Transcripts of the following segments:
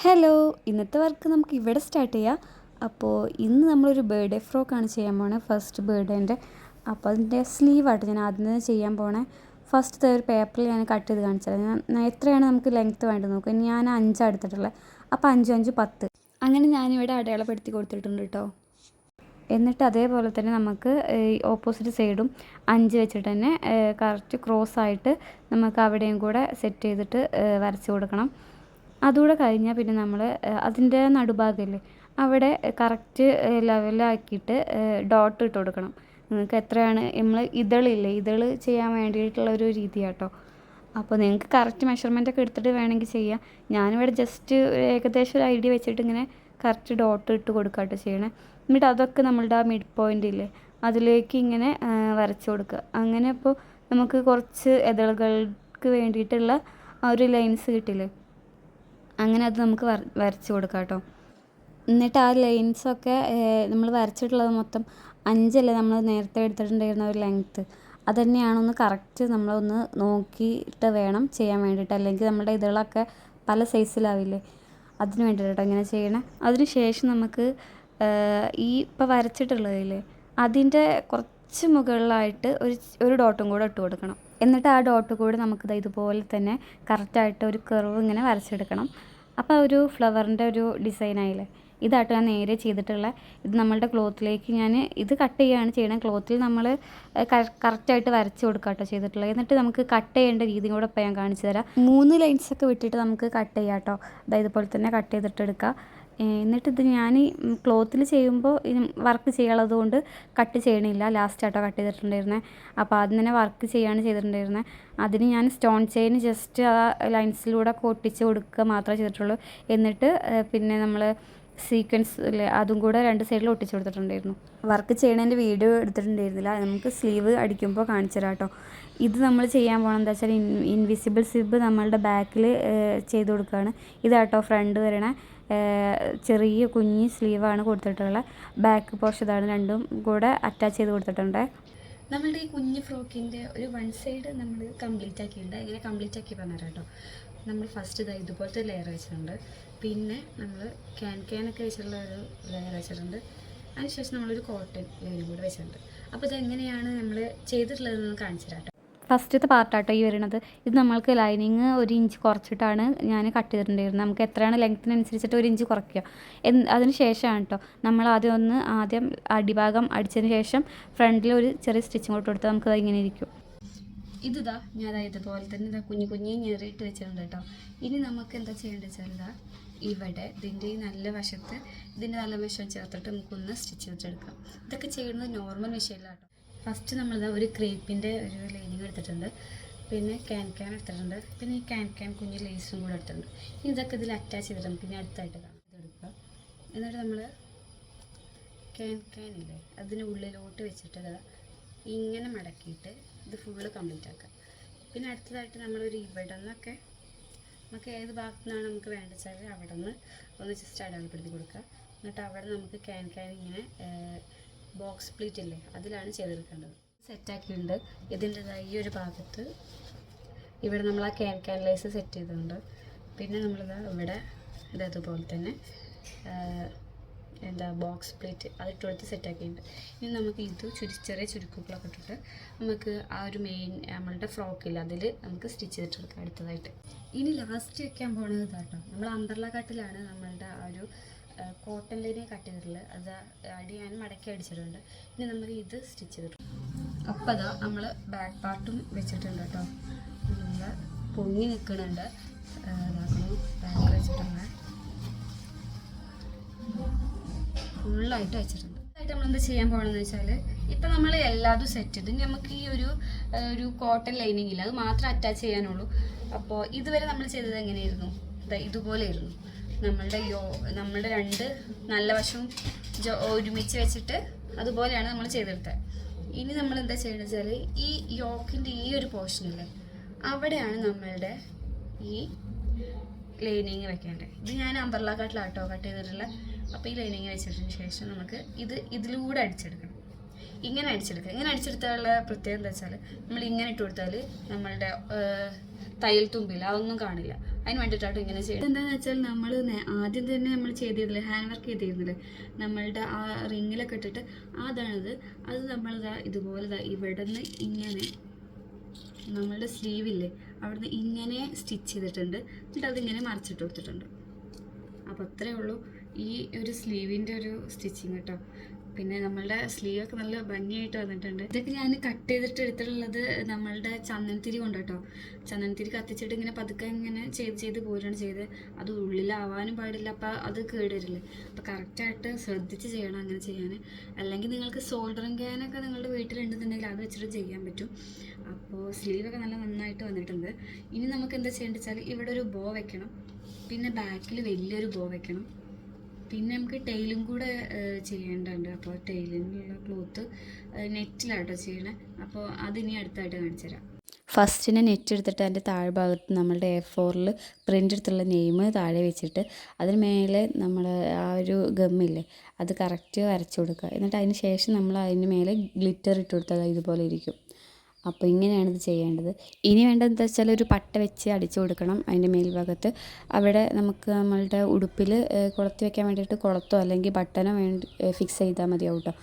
Hello, ഇന്നത്തെ work നമുക്ക് ഇവിടെ സ്റ്റാർട്ട് ചെയ്യാം. അപ്പോൾ ഇന്ന് നമ്മളൊരു ബർത്ത്ഡേ ഫ്രോക്കാണ് ചെയ്യാൻ പോണേ, ഫസ്റ്റ് ബർത്ത്ഡേൻ്റെ. അപ്പോൾ അതിൻ്റെ സ്ലീവായിട്ട് ഞാൻ ആദ്യം തന്നെ ചെയ്യാൻ പോണേ. ഫസ്റ്റ് ഒരു പേപ്പറിൽ ഞാൻ കട്ട് ചെയ്ത് കാണിച്ചത് ഞാൻ എത്രയാണ് നമുക്ക് ലെങ്ത്ത് വേണ്ടത് നോക്കുക. ഞാൻ 5 എടുത്തിട്ടുള്ളത്. അപ്പോൾ 5 5 10 അങ്ങനെ ഞാനിവിടെ അടയാളപ്പെടുത്തി കൊടുത്തിട്ടുണ്ട് കേട്ടോ. എന്നിട്ട് അതേപോലെ തന്നെ നമുക്ക് ഓപ്പോസിറ്റ് സൈഡും 5 വെച്ചിട്ട് തന്നെ കറക്റ്റ് ക്രോസ് ആയിട്ട് നമുക്ക് അവിടെയും കൂടെ സെറ്റ് ചെയ്തിട്ട് വരച്ച് കൊടുക്കണം. അതുകൂടെ കഴിഞ്ഞാൽ പിന്നെ നമ്മൾ അതിൻ്റെ നടുഭാഗമില്ലേ അവിടെ കറക്റ്റ് ലെവലാക്കിയിട്ട് ഡോട്ട് ഇട്ട് കൊടുക്കണം. നിങ്ങൾക്ക് എത്രയാണ് നമ്മൾ ഇതളില്ലേ, ഇതൾ ചെയ്യാൻ വേണ്ടിയിട്ടുള്ള ഒരു രീതി കേട്ടോ. അപ്പോൾ നിങ്ങൾക്ക് കറക്റ്റ് മെഷർമെൻ്റ് ഒക്കെ എടുത്തിട്ട് വേണമെങ്കിൽ ചെയ്യാം. ഞാനിവിടെ ജസ്റ്റ് ഏകദേശം ഒരു ഐഡിയ വെച്ചിട്ട് ഇങ്ങനെ കറക്റ്റ് ഡോട്ട് ഇട്ട് കൊടുക്കാട്ടോ ചെയ്യണേ. എന്നിട്ട് അതൊക്കെ നമ്മളുടെ ആ മിഡ് പോയിൻ്റ് ഇല്ലേ അതിലേക്ക് ഇങ്ങനെ വരച്ച് കൊടുക്കുക. അങ്ങനെ അപ്പോൾ നമുക്ക് കുറച്ച് ഇതളുകൾക്ക് വേണ്ടിയിട്ടുള്ള ആ ഒരു ലൈൻസ് കിട്ടില്ലേ, അങ്ങനെ അത് നമുക്ക് വരച്ച് കൊടുക്കാം കേട്ടോ. എന്നിട്ട് ആ ലൈൻസൊക്കെ നമ്മൾ വരച്ചിട്ടുള്ളത് മൊത്തം 5 അല്ലേ നമ്മൾ നേരത്തെ എടുത്തിട്ടുണ്ടായിരുന്ന ഒരു ലെങ്ത്ത്, അത് തന്നെയാണൊന്ന് കറക്റ്റ് നമ്മളൊന്ന് നോക്കിയിട്ട് വേണം ചെയ്യാൻ വേണ്ടിയിട്ട്. അല്ലെങ്കിൽ നമ്മുടെ ഇതളൊക്കെ പല സൈസിലാവില്ലേ, അതിന് വേണ്ടിയിട്ടോ ഇങ്ങനെ ചെയ്യണേ. അതിന് ശേഷം നമുക്ക് ഈ ഇപ്പോൾ വരച്ചിട്ടുള്ളതില്ലേ അതിൻ്റെ കുറച്ച് മുകളിലായിട്ട് ഒരു ഡോട്ടും കൂടെ ഇട്ട് കൊടുക്കണം. എന്നിട്ട് ആ ഡോട്ട് കൂടെ നമുക്കിത് ഇതുപോലെ തന്നെ കറക്റ്റായിട്ട് ഒരു കർവ് ഇങ്ങനെ വരച്ചെടുക്കണം. അപ്പോൾ ഒരു ഫ്ലവറിൻ്റെ ഒരു ഡിസൈനായില്ലേ. ഇതായിട്ട് ഞാൻ നേരെ ചെയ്തിട്ടുള്ള ഇത് നമ്മളുടെ ക്ലോത്തിലേക്ക് ഞാൻ ഇത് കട്ട് ചെയ്യുകയാണ് ചെയ്യണത്. ക്ലോത്തിൽ നമ്മൾ കറക്റ്റായിട്ട് വരച്ച് കൊടുക്കുക കേട്ടോ ചെയ്തിട്ടുള്ളത്. എന്നിട്ട് നമുക്ക് കട്ട് ചെയ്യേണ്ട രീതി കൂടെ ഇപ്പോൾ ഞാൻ കാണിച്ചു തരാം. 3 ലൈൻസൊക്കെ വിട്ടിട്ട് നമുക്ക് കട്ട് ചെയ്യാം കേട്ടോ. അതായത് ഇതുപോലെ തന്നെ കട്ട് ചെയ്തിട്ട് എടുക്കുക. എന്നിട്ടിത് ഞാൻ ക്ലോത്തിൽ ചെയ്യുമ്പോൾ വർക്ക് ചെയ്യാനുള്ളത് കൊണ്ട് കട്ട് ചെയ്യണില്ല, ലാസ്റ്റ് ആട്ടോ കട്ട് ചെയ്തിട്ടുണ്ടായിരുന്നത്. അപ്പോൾ ആദ്യം തന്നെ വർക്ക് ചെയ്യാണ് ചെയ്തിട്ടുണ്ടായിരുന്നത്. അതിന് ഞാൻ സ്റ്റോൺ ചെയിൻ ജസ്റ്റ് ആ ലൈൻസിലൂടെ ഒട്ടിച്ച് കൊടുക്കുക മാത്രമേ ചെയ്തിട്ടുള്ളൂ. എന്നിട്ട് പിന്നെ നമ്മൾ സീക്വൻസ് അല്ലേ അതും കൂടെ 2 സൈഡിൽ ഒട്ടിച്ച് കൊടുത്തിട്ടുണ്ടായിരുന്നു. വർക്ക് ചെയ്യണതിൻ്റെ വീഡിയോ എടുത്തിട്ടുണ്ടായിരുന്നില്ല, നമുക്ക് സ്ലീവ് അടിക്കുമ്പോൾ കാണിച്ചു തരാം കേട്ടോ. ഇത് നമ്മൾ ചെയ്യാൻ പോകണം എന്താ വെച്ചാൽ ഇൻവിസിബിൾ സിബ് നമ്മളുടെ ബാക്കിൽ ചെയ്ത് കൊടുക്കുകയാണ്. ഇതാട്ടോ ഫ്രണ്ട് വരണ ചെറിയ കുഞ്ഞ് സ്ലീവാണ് കൊടുത്തിട്ടുള്ളത്. ബാക്ക് പോർഷൻ ഇതാണ്, രണ്ടും കൂടെ അറ്റാച്ച് ചെയ്ത് കൊടുത്തിട്ടുണ്ട്. നമ്മളുടെ ഈ കുഞ്ഞ് ഫ്രോക്കിൻ്റെ ഒരു 1 സൈഡ് നമ്മൾ കംപ്ലീറ്റ് ആക്കിയിട്ടുണ്ട്. ഇങ്ങനെ കംപ്ലീറ്റ് ആക്കി പറഞ്ഞുതരാം കേട്ടോ. നമ്മൾ ഫസ്റ്റ് ഇതുപോലത്തെ ലെയർ വെച്ചിട്ടുണ്ട്. പിന്നെ നമ്മൾ ക്യാനൊക്കെ വെച്ചിട്ടുള്ള ഒരു ലെയർ വെച്ചിട്ടുണ്ട്. അതിനുശേഷം നമ്മളൊരു കോട്ടൺ ലെയർ കൂടെ വെച്ചിട്ടുണ്ട്. അപ്പോൾ ഇതെങ്ങനെയാണ് നമ്മൾ ചെയ്തിട്ടുള്ളതെന്ന് കാണിച്ചു തരാം കേട്ടോ. ഫസ്റ്റത്തെ പാർട്ടാട്ടോ ഈ വരുന്നത്. ഇത് നമ്മൾക്ക് ലൈനിങ് 1 ഇഞ്ച് കുറച്ചിട്ടാണ് ഞാൻ കട്ട് ചെയ്തിട്ടുണ്ടായിരുന്നത്. നമുക്ക് എത്രയാണ് ലെങ്ത്തിനനുസരിച്ചിട്ട് 1 ഇഞ്ച് കുറയ്ക്കുക. അതിന് ശേഷമാണ് കേട്ടോ നമ്മൾ ആദ്യം അടിഭാഗം അടിച്ചതിന് ശേഷം ഫ്രണ്ടിൽ ഒരു ചെറിയ സ്റ്റിച്ചിങ് കൂടെ കൊടുത്താൽ നമുക്കത് ഇങ്ങനെ ഇരിക്കും. ഇതാ ഞാൻ ഇതുപോലെ തന്നെ കുഞ്ഞു ഞെറിയിട്ട് വെച്ചിട്ടുണ്ട് കേട്ടോ. ഇനി നമുക്ക് എന്താ ചെയ്യേണ്ടത് വെച്ചാൽ ഇവിടെ ഇതിൻ്റെ ഈ നല്ല വശത്ത് ഇതിൻ്റെ നല്ല വശം ചേർത്തിട്ട് നമുക്കൊന്ന് സ്റ്റിച്ച് ചെയ്തെടുക്കാം. ഇതൊക്കെ ചെയ്യുന്നത് നോർമൽ മെഷീനിലാണ് കേട്ടോ. ഫസ്റ്റ് നമ്മളിത് ഒരു ക്രേപ്പിൻ്റെ ഒരു ലൈനിങ് എടുത്തിട്ടുണ്ട്. പിന്നെ ക്യാൻ എടുത്തിട്ടുണ്ട്. പിന്നെ ഈ ക്യാൻ കുഞ്ഞ് ലേസും കൂടെ എടുത്തിട്ടുണ്ട്. ഇനി ഇതൊക്കെ ഇതിൽ അറ്റാച്ച് ചെയ്തിട്ട് നമുക്ക് ഇനി അടുത്തായിട്ട് ഇതെടുക്കുക. എന്നിട്ട് നമ്മൾ ക്യാനില്ലേ അതിന് ഉള്ളിലോട്ട് വെച്ചിട്ട് ഇങ്ങനെ മടക്കിയിട്ട് ഇത് ഫുള്ള് കംപ്ലീറ്റ് ആക്കുക. പിന്നെ അടുത്തതായിട്ട് നമ്മളൊരു ഇവിടെ നിന്നൊക്കെ നമുക്ക് ഏത് ഭാഗത്തു നിന്നാണ് നമുക്ക് വേണ്ടത് വെച്ചാൽ അവിടെ നിന്ന് ഒന്ന് ജസ്റ്റ് അടയാളപ്പെടുത്തി കൊടുക്കുക. എന്നിട്ട് അവിടെ നമുക്ക് ക്യാൻ ഇങ്ങനെ ബോക്സ് പ്ലീറ്റ് ഇല്ലേ അതിലാണ് ചെയ്തെടുക്കേണ്ടത്. സെറ്റാക്കിയിട്ടുണ്ട്. ഇതിൻ്റെതായ ഈ ഒരു ഭാഗത്ത് ഇവിടെ നമ്മൾ ആ ക്യാൻ ലേസ് സെറ്റ് ചെയ്തിട്ടുണ്ട്. പിന്നെ നമ്മളിത് ഇവിടെ ഇതേപോലെ തന്നെ ബോക്സ് പ്ലേറ്റ് അതിട്ട് കൊടുത്ത് സെറ്റാക്കിയിട്ടുണ്ട്. ഇനി നമുക്ക് ഇത് ചെറിയ ചുരുക്കുകളൊക്കെ ഇട്ടിട്ട് നമുക്ക് ആ ഒരു മെയിൻ നമ്മളുടെ ഫ്രോക്കില്ല അതിൽ നമുക്ക് സ്റ്റിച്ച് ചെയ്തിട്ടെടുക്കാം അടുത്തതായിട്ട്. ഇനി ലാസ്റ്റ് വെക്കാൻ പോകുന്നത് ഇതാട്ടോ. നമ്മൾ അംബ്രല്ല കട്ടിലാണ് നമ്മളുടെ ആ ഒരു കോട്ടൺ ലൈനെ കട്ട് ചെയ്തിട്ടുള്ളത്. അത് ഞാൻ മടക്കി അടിച്ചിട്ടുണ്ട്. ഇനി നമുക്ക് ഇത് സ്റ്റിച്ച് ചെയ്തിട്ടുണ്ട്. അപ്പോൾ അതാ നമ്മൾ ബാക്ക് പാർട്ടും വെച്ചിട്ടുണ്ട് കേട്ടോ. നമ്മൾ പൊങ്ങി നിൽക്കുന്നുണ്ട്, ബാക്ക് വെച്ചിട്ടുണ്ട്, ഫുള്ളായിട്ട് വെച്ചിട്ടുണ്ട്. ആയിട്ട് നമ്മളെന്താ ചെയ്യാൻ പോകണമെന്ന് വെച്ചാൽ ഇപ്പം നമ്മൾ എല്ലാതും സെറ്റ് ചെയ്ത് നമുക്ക് ഈ ഒരു കോട്ടൺ ലൈനിങ് ഇല്ല, അത് മാത്രം അറ്റാച്ച് ചെയ്യാനുള്ളൂ. അപ്പോൾ ഇതുവരെ നമ്മൾ ചെയ്തത് എങ്ങനെയായിരുന്നു, ഇതുപോലെയായിരുന്നു. നമ്മളുടെ 2 നല്ല വശവും ഒരുമിച്ച് വെച്ചിട്ട് അതുപോലെയാണ് നമ്മൾ ചെയ്തെടുത്തത്. ഇനി നമ്മൾ എന്താ ചെയ്യണമെന്ന് വെച്ചാൽ ഈ യോക്കിൻ്റെ ഈ ഒരു പോർഷനില്ലേ അവിടെയാണ് നമ്മളുടെ ഈ ലൈനിങ് വെക്കേണ്ടത്. ഇത് ഞാൻ അംബ്രല്ല കട്ടിലാട്ടോ കട്ട് ചെയ്തിട്ടുള്ള. അപ്പോൾ ഈ ലൈനിങ് വെച്ചതിന് ശേഷം നമുക്ക് ഇതിലൂടെ അടിച്ചെടുക്കണം. ഇങ്ങനെ അടിച്ചെടുക്കുക. ഇങ്ങനെ അടിച്ചെടുത്താലുള്ള പ്രത്യേകത എന്താ വെച്ചാൽ നമ്മൾ ഇങ്ങനെ ഇട്ട് കൊടുത്താൽ നമ്മളുടെ തയ്യൽ തുമ്പില്ല, അതൊന്നും കാണില്ല. അതിന് വേണ്ടിയിട്ടാണ് ഇങ്ങനെ ചെയ്യുന്നത്. എന്താണെന്ന് വെച്ചാൽ നമ്മൾ ആദ്യം തന്നെ നമ്മൾ ചെയ്തിരുന്നില്ലേ, ഹാൻഡ് വർക്ക് ചെയ്തിരുന്നില്ലേ നമ്മളുടെ ആ റിങ്ങിലൊക്കെ ഇട്ടിട്ട്, അതാണിത്. അത് നമ്മളിതാ ഇതുപോലെ ഇവിടെ നിന്ന് ഇങ്ങനെ നമ്മളുടെ സ്ലീവില്ലേ അവിടുന്ന് ഇങ്ങനെ സ്റ്റിച്ച് ചെയ്തിട്ടുണ്ട്. എന്നിട്ട് അതിങ്ങനെ മറിച്ചിട്ട് കൊടുത്തിട്ടുണ്ട്. അപ്പോൾ അത്രയേ ഉള്ളൂ ഈ ഒരു സ്ലീവിൻ്റെ ഒരു സ്റ്റിച്ചിങ് കേട്ടോ. പിന്നെ നമ്മളുടെ സ്ലീവൊക്കെ നല്ല ഭംഗിയായിട്ട് വന്നിട്ടുണ്ട്. ഇതൊക്കെ ഞാൻ കട്ട് ചെയ്തിട്ട് എടുത്തിട്ടുള്ളത് നമ്മളുടെ ചന്ദനത്തിരി കൊണ്ട് കേട്ടോ. ചന്ദനത്തിരി കത്തിച്ചിട്ട് ഇങ്ങനെ പതുക്കെ ഇങ്ങനെ ചെയ്ത് പോരുകയാണ് ചെയ്തത്. അത് ഉള്ളിലാവാനും പാടില്ല, അപ്പോൾ അത് കേടുവരില്ലേ. അപ്പോൾ കറക്റ്റായിട്ട് ശ്രദ്ധിച്ച് ചെയ്യണം അങ്ങനെ ചെയ്യാൻ. അല്ലെങ്കിൽ നിങ്ങൾക്ക് സോൾഡറിങ് ക്യാനൊക്കെ നിങ്ങളുടെ വീട്ടിലുണ്ടെന്നുണ്ടെങ്കിൽ അത് വെച്ചിട്ട് ചെയ്യാൻ പറ്റും. അപ്പോൾ സ്ലീവൊക്കെ നല്ല നന്നായിട്ട് വന്നിട്ടുണ്ട്. ഇനി നമുക്ക് എന്താ ചെയ്യേണ്ടത് വെച്ചാൽ ഇവിടെ ഒരു ബോ വെക്കണം, പിന്നെ ബാക്കിൽ വലിയൊരു ബോ വെക്കണം, പിന്നെ നമുക്ക് ടെയിലും കൂടെ ചെയ്യേണ്ടതുണ്ട്. അപ്പോൾ ടെയിലിനുള്ള ക്ലോത്ത് നെറ്റിലാട്ടോ ചെയ്യണേ. അപ്പോൾ അതിനി അടുത്തായിട്ട് കാണിച്ചു തരാം. ഫസ്റ്റിനെ നെറ്റ് എടുത്തിട്ട് അതിൻ്റെ താഴ്ഭാഗത്ത് നമ്മളുടെ A4 പ്രിൻ്റ് എടുത്തുള്ള നെയിം താഴെ വെച്ചിട്ട് അതിന് മേലെ നമ്മൾ ആ ഒരു ഗമ്മില്ലേ അത് കറക്റ്റ് വരച്ചു കൊടുക്കുക. എന്നിട്ട് അതിന് ശേഷം നമ്മൾ അതിന് മേലെ ഗ്ലിറ്റർ ഇട്ട് കൊടുത്താൽ ഇതുപോലെ ഇരിക്കും. അപ്പോൾ ഇങ്ങനെയാണ് ഇത് ചെയ്യേണ്ടത്. ഇനി വേണ്ടത് എന്താ വെച്ചാൽ ഒരു പട്ട വെച്ച് അടിച്ചു കൊടുക്കണം അതിൻ്റെ മേൽഭാഗത്ത്. അവിടെ നമുക്ക് നമ്മളുടെ ഉടുപ്പിൽ കൊളുത്തി വെക്കാൻ വേണ്ടിയിട്ട് കൊളുത്തോ അല്ലെങ്കിൽ ബട്ടനോ ഫിക്സ് ചെയ്താൽ മതിയാവും കേട്ടോ.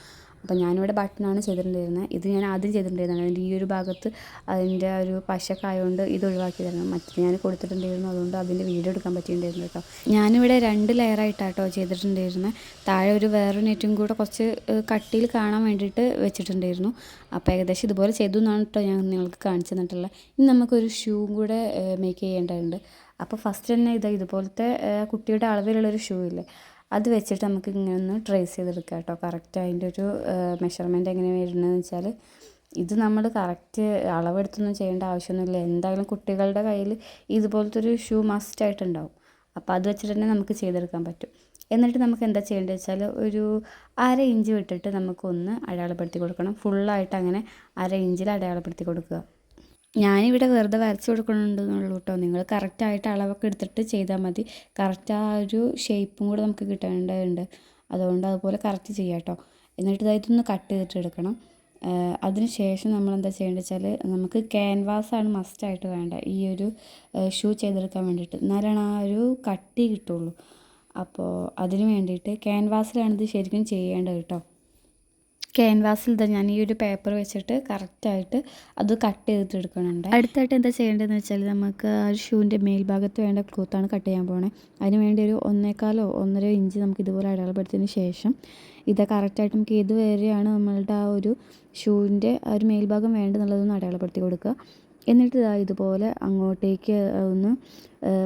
അപ്പോൾ ഞാനിവിടെ ബട്ടണാണ് ചെയ്തിട്ടുണ്ടായിരുന്നത്. ഇത് ഞാൻ ആദ്യം ചെയ്തിട്ടുണ്ടായിരുന്നത്. അതിൻ്റെ ഈ ഒരു ഭാഗത്ത് അതിൻ്റെ ഒരു പശയൊക്കെ ആയതുകൊണ്ട് ഇത് ഒഴിവാക്കി തരണം. മറ്റത് ഞാൻ കൊടുത്തിട്ടുണ്ടായിരുന്നു, അതുകൊണ്ട് അതിൻ്റെ വീഡിയോ എടുക്കാൻ പറ്റിയിട്ടുണ്ടായിരുന്നു കേട്ടോ. ഞാനിവിടെ 2 ലെയറായിട്ടാട്ടോ ചെയ്തിട്ടുണ്ടായിരുന്നത്. താഴെ ഒരു വേറൊരു നെറ്റും കൂടെ കുറച്ച് കട്ടിയിൽ കാണാൻ വേണ്ടിയിട്ട് വെച്ചിട്ടുണ്ടായിരുന്നു. അപ്പോൾ ഏകദേശം ഇതുപോലെ ചെയ്തു എന്നാണ് കേട്ടോ ഞാൻ നിങ്ങൾക്ക് കാണിച്ചു തന്നിട്ടുള്ളത്. ഇനി നമുക്കൊരു ഷൂവും കൂടെ മേക്ക് ചെയ്യേണ്ടതുണ്ട്. അപ്പോൾ ഫസ്റ്റ് തന്നെ ഇതുപോലത്തെ കുട്ടിയുടെ അളവിലുള്ളൊരു ഷൂ ഇല്ലേ അത് വെച്ചിട്ട് നമുക്ക് ഇങ്ങനെ ഒന്ന് ട്രേസ് ചെയ്തെടുക്കാം കേട്ടോ. കറക്റ്റ് അതിൻ്റെ ഒരു മെഷർമെൻറ്റ് എങ്ങനെ വരുന്നതെന്ന് വെച്ചാൽ ഇത് നമ്മൾ കറക്റ്റ് അളവെടുത്തൊന്നും ചെയ്യേണ്ട ആവശ്യമൊന്നുമില്ല. എന്തായാലും കുട്ടികളുടെ കയ്യിൽ ഇതുപോലത്തെ ഒരു ഷൂ മസ്റ്റായിട്ടുണ്ടാവും. അപ്പോൾ അത് വെച്ചിട്ട് തന്നെ നമുക്ക് ചെയ്തെടുക്കാൻ പറ്റും. എന്നിട്ട് നമുക്ക് എന്താ ചെയ്യേണ്ടത് വെച്ചാൽ ഒരു 1/2 ഇഞ്ച് വിട്ടിട്ട് നമുക്കൊന്ന് അടയാളപ്പെടുത്തി കൊടുക്കണം. ഫുള്ളായിട്ട് അങ്ങനെ 1/2 ഇഞ്ചിൽ അടയാളപ്പെടുത്തി കൊടുക്കുക. ഞാനിവിടെ വെറുതെ വരച്ച് കൊടുക്കണമെന്നുള്ളൂ കേട്ടോ. നിങ്ങൾ കറക്റ്റായിട്ട് അളവൊക്കെ എടുത്തിട്ട് ചെയ്താൽ മതി. കറക്റ്റ് ആ ഒരു ഷേപ്പും കൂടെ നമുക്ക് കിട്ടേണ്ടതുണ്ട്. അതുകൊണ്ട് അതുപോലെ കറക്റ്റ് ചെയ്യാം കേട്ടോ. എന്നിട്ട് ഇതൊന്ന് കട്ട് ചെയ്തിട്ട് എടുക്കണം. അതിന് ശേഷം നമ്മൾ എന്താ ചെയ്യേണ്ടത് വെച്ചാൽ നമുക്ക് ക്യാൻവാസാണ് മസ്റ്റായിട്ട് വേണ്ട ഈ ഒരു ഷൂ ചെയ്തെടുക്കാൻ വേണ്ടിയിട്ട്. എന്നാലാണ് ആ ഒരു കട്ടി കിട്ടുള്ളൂ. അപ്പോൾ അതിന് വേണ്ടിയിട്ട് ക്യാൻവാസിലാണ് ഇത് ശരിക്കും ചെയ്യേണ്ടത് കേട്ടോ. ക്യാൻവാസിൽ ഞാൻ ഈ ഒരു പേപ്പർ വെച്ചിട്ട് കറക്റ്റായിട്ട് അത് കട്ട് ചെയ്തിട്ട് എടുക്കുന്നുണ്ട്. അടുത്തായിട്ട് എന്താ ചെയ്യേണ്ടതെന്ന് വെച്ചാൽ നമുക്ക് ആ ഷൂവിൻ്റെ മേൽഭാഗത്ത് വേണ്ട ക്ലോത്താണ് കട്ട് ചെയ്യാൻ പോകണേ. അതിന് വേണ്ടി ഒരു 1/4 1/2 ഇഞ്ച് നമുക്ക് ഇതുപോലെ അടയാളപ്പെടുത്തിയതിന് ശേഷം ഇത് കറക്റ്റായിട്ട് നമുക്ക് ഏത് വരെയാണ് നമ്മളുടെ ആ ഒരു ഷൂവിൻ്റെ ആ ഒരു മേൽഭാഗം വേണ്ടതെന്നുള്ളതൊന്ന് അടയാളപ്പെടുത്തി കൊടുക്കുക. എന്നിട്ട് ഇതുപോലെ അങ്ങോട്ടേക്ക് ഒന്ന്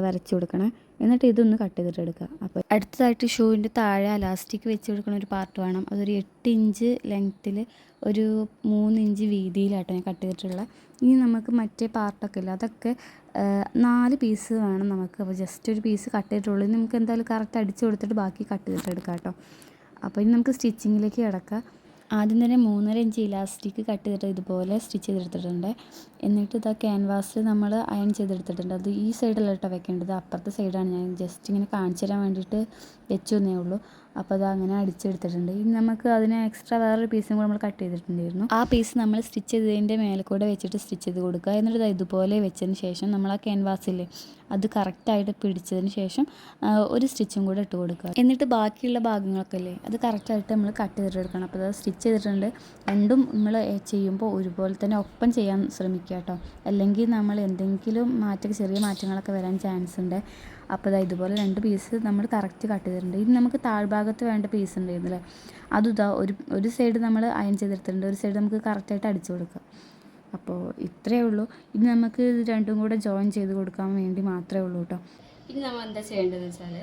വരച്ചു കൊടുക്കണേ. എന്നിട്ട് ഇതൊന്ന് കട്ട് ചെയ്തിട്ട് എടുക്കുക. അപ്പോൾ അടുത്തതായിട്ട് ഷൂവിൻ്റെ താഴെ അലാസ്റ്റിക് വെച്ച് കൊടുക്കുന്ന ഒരു പാർട്ട് വേണം. അതൊരു 8 ഇഞ്ച് ലെങ്ത്തിൽ ഒരു 3 ഇഞ്ച് വീതിയിലാട്ടോ ഞാൻ കട്ട് ചെയ്തിട്ടുള്ളത്. ഇനി നമുക്ക് മറ്റേ പാർട്ടൊക്കെ ഇല്ല അതൊക്കെ 4 പീസ് വേണം നമുക്ക്. അപ്പോൾ ജസ്റ്റ് ഒരു പീസ് കട്ട് ചെയ്തിട്ടുള്ളൂ. ഇനി നമുക്ക് എന്തായാലും കറക്റ്റ് അടിച്ച് കൊടുത്തിട്ട് ബാക്കി കട്ട് ചെയ്തിട്ട് എടുക്കാം കേട്ടോ. അപ്പോൾ ഇനി നമുക്ക് സ്റ്റിച്ചിങ്ങിലേക്ക് കിടക്കാം. ആദ്യം തന്നെ 3.5 ഇഞ്ച് ഇലാസ്റ്റിക് കട്ട് ചെയ്തിട്ട് ഇതുപോലെ സ്റ്റിച്ച് ചെയ്തെടുത്തിട്ടുണ്ട്. എന്നിട്ട് ഇതാ ക്യാൻവാസിൽ നമ്മൾ അയൺ ചെയ്തെടുത്തിട്ടുണ്ട്. അത് ഈ സൈഡല്ല കേട്ടോ വെക്കേണ്ടത്, അപ്പുറത്തെ സൈഡാണ്. ഞാൻ ജസ്റ്റ് ഇങ്ങനെ കാണിച്ചു തരാൻ വേണ്ടിയിട്ട് വെച്ചു തന്നേ ഉള്ളൂ. അപ്പോൾ അത് അങ്ങനെ അടിച്ചെടുത്തിട്ടുണ്ട്. ഇനി നമുക്ക് അതിന് എക്സ്ട്രാ വേറൊരു പീസും കൂടെ നമ്മൾ കട്ട് ചെയ്തിട്ടുണ്ടായിരുന്നു. ആ പീസ് നമ്മൾ സ്റ്റിച്ച് ചെയ്തതിൻ്റെ മേലെ കൂടെ വെച്ചിട്ട് സ്റ്റിച്ച് ചെയ്ത് കൊടുക്കുക. എന്നിട്ട് ഇതുപോലെ വെച്ചതിന് ശേഷം നമ്മൾ ആ ക്യാൻവാസില്ലേ അത് കറക്റ്റായിട്ട് പിടിച്ചതിന് ശേഷം ഒരു സ്റ്റിച്ചും കൂടെ ഇട്ട് കൊടുക്കുക. എന്നിട്ട് ബാക്കിയുള്ള ഭാഗങ്ങളൊക്കെ അല്ലേ അത് കറക്റ്റായിട്ട് നമ്മൾ കട്ട് ചെയ്തിട്ടെടുക്കണം. അപ്പോൾ അത് സ്റ്റിച്ച് ചെയ്തിട്ടുണ്ട്. രണ്ടും നമ്മൾ ചെയ്യുമ്പോൾ ഒരുപോലെ തന്നെ ഒപ്പം ചെയ്യാൻ ശ്രമിക്കുക കേട്ടോ. അല്ലെങ്കിൽ നമ്മൾ എന്തെങ്കിലും ചെറിയ മാറ്റങ്ങളൊക്കെ വരാൻ ചാൻസ് ഉണ്ട്. അപ്പോൾ ഇതുപോലെ 2 പീസ് നമ്മൾ കറക്റ്റ് കട്ട് ചെയ്തിട്ടുണ്ട്. ഇനി നമുക്ക് താഴ്ഭാഗത്ത് വേണ്ട പീസ് ഉണ്ടായിരുന്നില്ലേ അതും ഒരു സൈഡ് നമ്മൾ അയൺ ചെയ്തെടുത്തിട്ടുണ്ട്, ഒരു സൈഡ് നമുക്ക് കറക്റ്റായിട്ട് അടിച്ചു കൊടുക്കുക. അപ്പോൾ ഇത്രയേ ഉള്ളൂ. ഇനി നമുക്ക് ഇത് രണ്ടും കൂടെ ജോയിൻ ചെയ്ത് കൊടുക്കാൻ വേണ്ടി മാത്രമേ ഉള്ളൂ കേട്ടോ. ഇനി നമ്മൾ എന്താ ചെയ്യേണ്ടതെന്ന് വെച്ചാൽ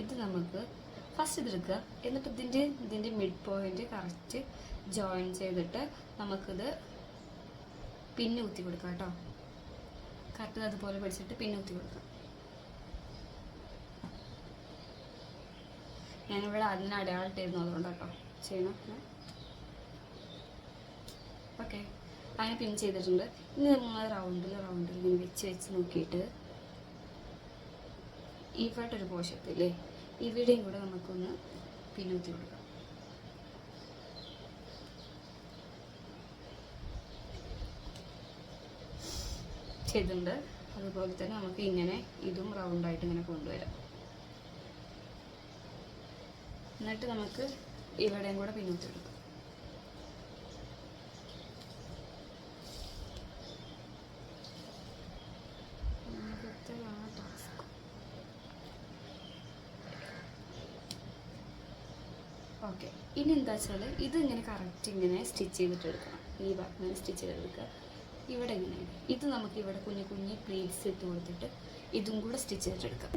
ഇത് നമുക്ക് ഫസ്റ്റ് ഇതെടുക്കുക. എന്നിട്ട് ഇതിൻ്റെ മിഡ് പോയിന്റ് കറക്റ്റ് ജോയിൻ ചെയ്തിട്ട് നമുക്കിത് പിന്നെ കുത്തി കൊടുക്കാം കേട്ടോ. കറക്റ്റ് അതുപോലെ പിടിച്ചിട്ട് പിന്നെ കുത്തി കൊടുക്കാം. ഞാനിവിടെ അതിന് അടയാളിട്ടായിരുന്നു, അതുകൊണ്ട് കേട്ടോ ചെയ്യണം. ഓക്കെ, അതിനെ പിൻ ചെയ്തിട്ടുണ്ട്. ഇനി നമ്മൾ റൗണ്ടിൽ ഇങ്ങനെ വെച്ച് നോക്കിയിട്ട് ഇവിടെ ഒരു പോഷത്തില്ലേ ഇവിടെയും കൂടെ നമുക്കൊന്ന് പിന്നൂത്തി കൊടുക്കാം. ചെയ്തിട്ടുണ്ട്. അതുപോലെ തന്നെ നമുക്ക് ഇങ്ങനെ ഇതും റൗണ്ടായിട്ട് ഇങ്ങനെ കൊണ്ടുവരാം. എന്നിട്ട് നമുക്ക് ഇവിടെയും കൂടെ പിന്നോട്ടെടുക്കാം. ഓക്കെ, ഇനി എന്താ വെച്ചാൽ ഇതിങ്ങനെ കറക്റ്റ് ഇങ്ങനെ സ്റ്റിച്ച് ചെയ്തിട്ടെടുക്കണം. ഈ ഭാഗം ഇങ്ങനെ സ്റ്റിച്ച് ചെയ്തെടുക്കുക. ഇവിടെ ഇങ്ങനെ ഇത് നമുക്ക് ഇവിടെ കുഞ്ഞു കുഞ്ഞു പ്ലീറ്റ്സ് ഇട്ട് കൊടുത്തിട്ട് ഇതും കൂടെ സ്റ്റിച്ച് ചെയ്തിട്ടെടുക്കാം.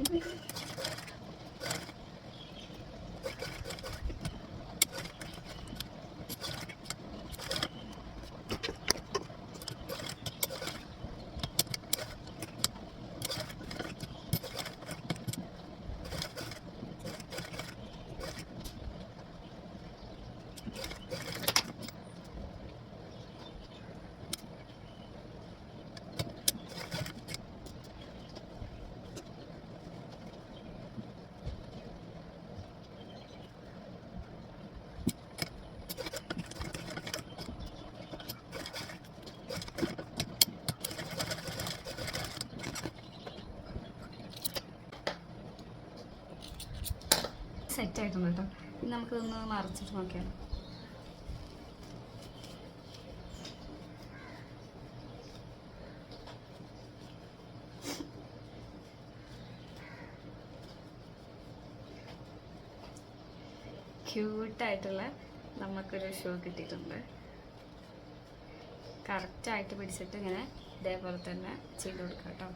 സെറ്റായിട്ടുണ്ട് കേട്ടോ. ഇനി നമുക്കിതൊന്ന് മറിച്ചിട്ട് നോക്കിയാൽ ക്യൂട്ടായിട്ടുള്ള നമുക്കൊരു ഷൂ കിട്ടിയിട്ടുണ്ട്. കറക്റ്റായിട്ട് പിടിച്ചിട്ട് ഇങ്ങനെ ഇതേപോലെ തന്നെ ചെയ്ത് കൊടുക്കാം കേട്ടോ.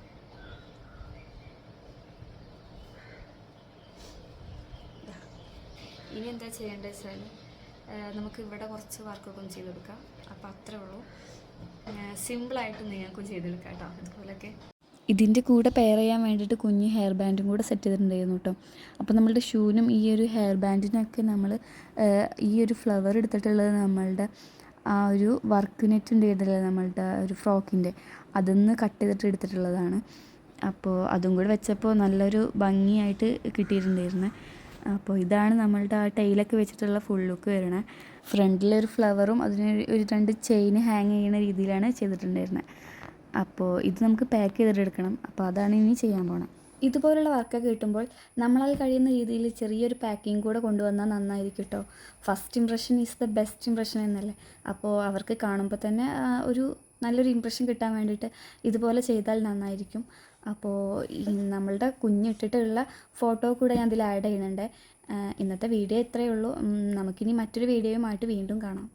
ഇനി എന്താ ചെയ്യേണ്ടത് വെച്ചാൽ നമുക്ക് ഇവിടെ കുറച്ച് വർക്കൊക്കെ ഒന്ന് ചെയ്തെടുക്കാം. അപ്പോൾ അത്രേ ഉള്ളൂ. സിമ്പിളായിട്ട് നിങ്ങൾക്കും ചെയ്തെടുക്കാം കേട്ടോ. അതുപോലെയൊക്കെ ഇതിൻ്റെ കൂടെ പെയർ ചെയ്യാൻ വേണ്ടിയിട്ട് കുഞ്ഞ് ഹെയർ ബാൻഡും കൂടെ സെറ്റ് ചെയ്തിട്ടുണ്ടായിരുന്നു കേട്ടോ. അപ്പോൾ നമ്മളുടെ ഷൂവിനും ഈ ഒരു ഹെയർ ബാൻഡിനൊക്കെ നമ്മൾ ഈ ഒരു ഫ്ലവർ എടുത്തിട്ടുള്ളത് നമ്മളുടെ ആ ഒരു വർക്ക് നെറ്റ് ഉണ്ടായിരുന്നില്ല നമ്മളുടെ ഒരു ഫ്രോക്കിൻ്റെ, അതിന്ന് കട്ട് ചെയ്തിട്ട് എടുത്തിട്ടുള്ളതാണ്. അപ്പോൾ അതും കൂടെ വെച്ചപ്പോൾ നല്ലൊരു ഭംഗിയായിട്ട് കിട്ടിയിട്ടുണ്ടായിരുന്നു. അപ്പോൾ ഇതാണ് നമ്മളുടെ ആ ടൈലൊക്കെ വെച്ചിട്ടുള്ള ഫുൾ ലുക്ക് വരണേ. ഫ്രണ്ടിലൊരു ഫ്ലവറും അതിന് ഒരു 2 ചെയിൻ ഹാങ് ചെയ്യുന്ന രീതിയിലാണ് ചെയ്തിട്ടുണ്ടായിരുന്നത്. അപ്പോൾ ഇത് നമുക്ക് പാക്ക് ചെയ്തിട്ട് എടുക്കണം. അപ്പോൾ അതാണ് ഇനി ചെയ്യാൻ പോകണം. ഇതുപോലുള്ള വർക്കൊക്കെ കിട്ടുമ്പോൾ നമ്മളാൽ കഴിയുന്ന രീതിയിൽ ചെറിയൊരു പാക്കിങ് കൂടെ കൊണ്ടുവന്നാൽ നന്നായിരിക്കും കേട്ടോ. First impression is the best impression എന്നല്ലേ. അപ്പോൾ അവർക്ക് കാണുമ്പോൾ തന്നെ ഒരു നല്ലൊരു ഇംപ്രഷൻ കിട്ടാൻ വേണ്ടിയിട്ട് ഇതുപോലെ ചെയ്താൽ നന്നായിരിക്കും. അപ്പോൾ നമ്മളുടെ കുഞ്ഞിട്ടിട്ടുള്ള ഫോട്ടോ കൂടെ ഞാൻ ഇതിൽ ആഡ് ചെയ്യുന്നുണ്ട്. ഇന്നത്തെ വീഡിയോ ഇത്രയേ ഉള്ളൂ. നമുക്കിനി മറ്റൊരു വീഡിയോയുമായിട്ട് വീണ്ടും കാണാം.